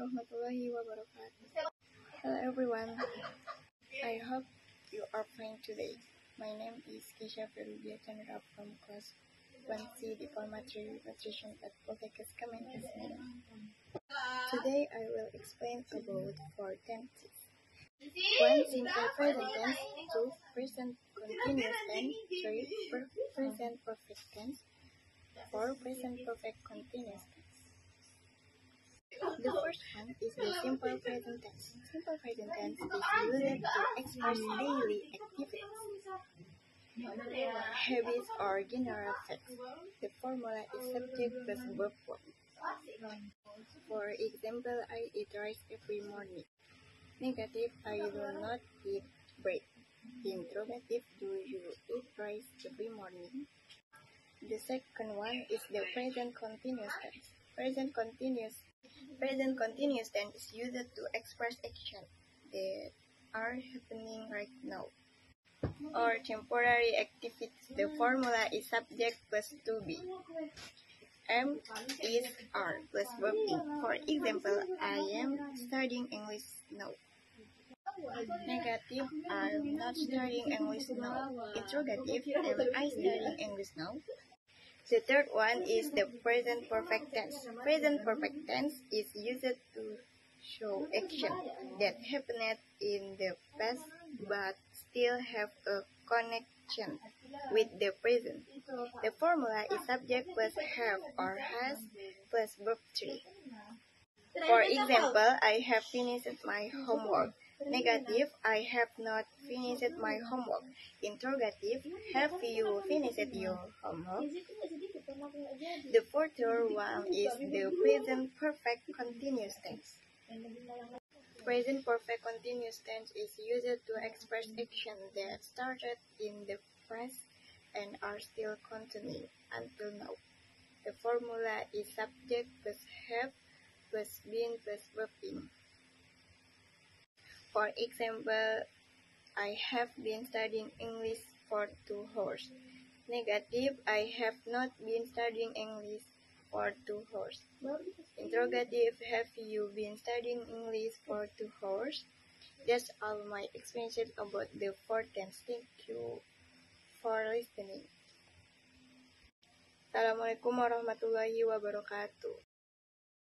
warahmatullahi wabarakatuh. Hello everyone, I hope you are fine today. My name is Kisha Ferudia Chandra from class 1C Diploma 3 Nutrition at Poltekkes Kemenkes Medan. Today I will explain about four tenses. 1. Simple present tense. 2. Present continuous tense. 3. Present perfect tense. 4. Present perfect continuous tense. The first one is the simple present tense. Simple present tense is used to express daily activities, habits, or general facts. The formula is subject plus verb form. For example, I eat rice every morning. Negative, I do not eat bread. Interrogative, do you eat rice every morning? The second one is the present continuous tense. Present continuous tense is used to express action that are happening right now or temporary activities. The formula is subject plus to be. Am, is, are plus verb in. For example, I am studying English now. Negative, I'm not studying English now. Interrogative, am I studying English now? The third one is the present perfect tense. Present perfect tense is used to show action that happened in the past but still have a connection with the present. The formula is subject plus have or has plus verb 3. For example, I have finished my homework. Negative, I have not finished my homework. Interrogative, have you finished your homework? The fourth one is the present perfect continuous tense. Present perfect continuous tense is used to express action that started in the past and are still continuing until now. The formula is subject plus have plus been plus verb in. For example, I have been studying English for 2 hours. Negative, I have not been studying English for 2 hours. Interrogative, have you been studying English for 2 hours? That's all my explanation about the four tense. Thank you for listening. Assalamualaikum warahmatullahi wabarakatuh.